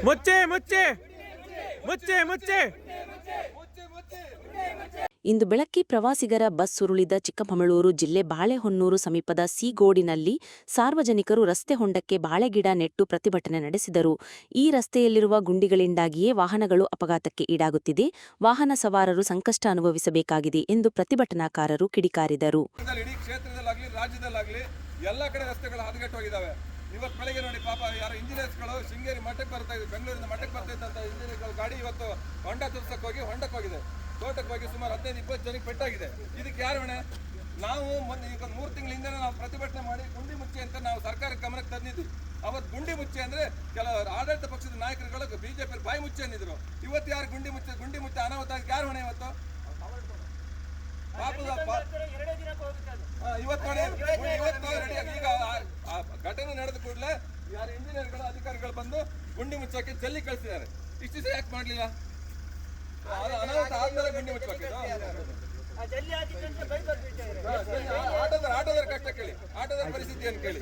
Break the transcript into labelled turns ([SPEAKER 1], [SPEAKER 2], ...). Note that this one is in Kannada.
[SPEAKER 1] ಮುಚ್ಚೆ ಮುಚ್ಚೆ ಮುಚ್ಚೆ ಮುಚ್ಚೆ.
[SPEAKER 2] ಇಂದು ಬೆಳಗ್ಗೆ ಪ್ರವಾಸಿಗರ ಬಸ್ ಸುರುಳಿದ ಚಿಕ್ಕಮಗಳೂರು ಜಿಲ್ಲೆ ಬಾಳೆಹೊನ್ನೂರು ಸಮೀಪದ ಸೀಗೋಡಿನಲ್ಲಿ ಸಾರ್ವಜನಿಕರು ರಸ್ತೆ ಹೊಂಡಕ್ಕೆ ಬಾಳೆಗಿಡ ನೆಟ್ಟು ಪ್ರತಿಭಟನೆ ನಡೆಸಿದರು. ಈ ರಸ್ತೆಯಲ್ಲಿರುವ ಗುಂಡಿಗಳಿಂದಾಗಿಯೇ ವಾಹನಗಳು ಅಪಘಾತಕ್ಕೆ ಈಡಾಗುತ್ತಿದೆ. ವಾಹನ ಸವಾರರು ಸಂಕಷ್ಟ ಅನುಭವಿಸಬೇಕಾಗಿದೆ ಎಂದು ಪ್ರತಿಭಟನಾಕಾರರು ಕಿಡಿಕಾರಿದರು.
[SPEAKER 3] ಎಲ್ಲ ಕಡೆ ರಸ್ತೆಗಳು ಹದಗೆಟ್ಟೋಗಿದ್ದಾವೆ. ಇವತ್ತು ಬೆಳಗ್ಗೆ ನೋಡಿ ಪಾಪ ಯಾರು ಇಂಜಿನಿಯರ್ಸ್ಗಳು ಶೃಂಗೇರಿ ಮಠಕ್ಕೆ ಬರ್ತಾ ಇದ್ರು, ಬೆಂಗಳೂರಿನ ಮಠಕ್ಕೆ ಬರ್ತಾ ಇದ್ದಂಥ ಇಂಜಿನಿಯರ್ಗಳು ಗಾಡಿ ಇವತ್ತು ಹೊಂಡ ತುರ್ಸಕ್ಕೆ ಹೋಗಿ ಹೊಂಡಕ್ಕೆ ಹೋಗಿದೆ. ತೋಟಕ್ಕೆ ಹೋಗಿ ಸುಮಾರು 15-20 ಜನಕ್ಕೆ ಪೆಟ್ಟಾಗಿದೆ. ಇದಕ್ಕೆ ಯಾರು ಹೊಣೆ? ನಾವು ಈಗ 3 ತಿಂಗಳಿಂದ ನಾವು ಪ್ರತಿಭಟನೆ ಮಾಡಿ ಗುಂಡಿ ಮುಚ್ಚಿ ಅಂತ ನಾವು ಸರ್ಕಾರಕ್ಕೆ ಗಮನಕ್ಕೆ ತಂದಿದ್ವಿ. ಅವತ್ತು ಗುಂಡಿ ಮುಚ್ಚಿ ಅಂದ್ರೆ ಕೆಲವರು ಆಡಳಿತ ಪಕ್ಷದ ನಾಯಕರುಗಳು ಬಿಜೆಪಿ ಬಾಯಿ ಮುಚ್ಚಿ ಅಂದಿದ್ರು. ಇವತ್ತು ಯಾರು ಗುಂಡಿ ಮುಚ್ಚಿ ಅನಾಹುತ ಯಾರು ಹೊಣೆ? ಇವತ್ತು ಈಗ ಘಟನೆ ನಡೆದ ಕೂಡಲೇ ಯಾರು ಇಂಜಿನಿಯರ್ಗಳು ಅಧಿಕಾರಿಗಳು ಬಂದು ಗುಂಡಿ ಮುಚ್ಚಕ್ಕೆ ಜಲ್ಲಿ ಕಳಿಸಿದ್ದಾರೆ. ಇಷ್ಟು ದಿವಸ ಯಾಕೆ ಮಾಡಲಿಲ್ಲ? ಅನಾಹುತ ಆದ್ಮೇಲೆ ಗುಂಡಿ ಮುಚ್ಚಬೇಕು. ಆಟೋದರ ಕಷ್ಟ ಕೇಳಿ, ಆಟೋದರ ಪರಿಸ್ಥಿತಿ ಏನು ಕೇಳಿ.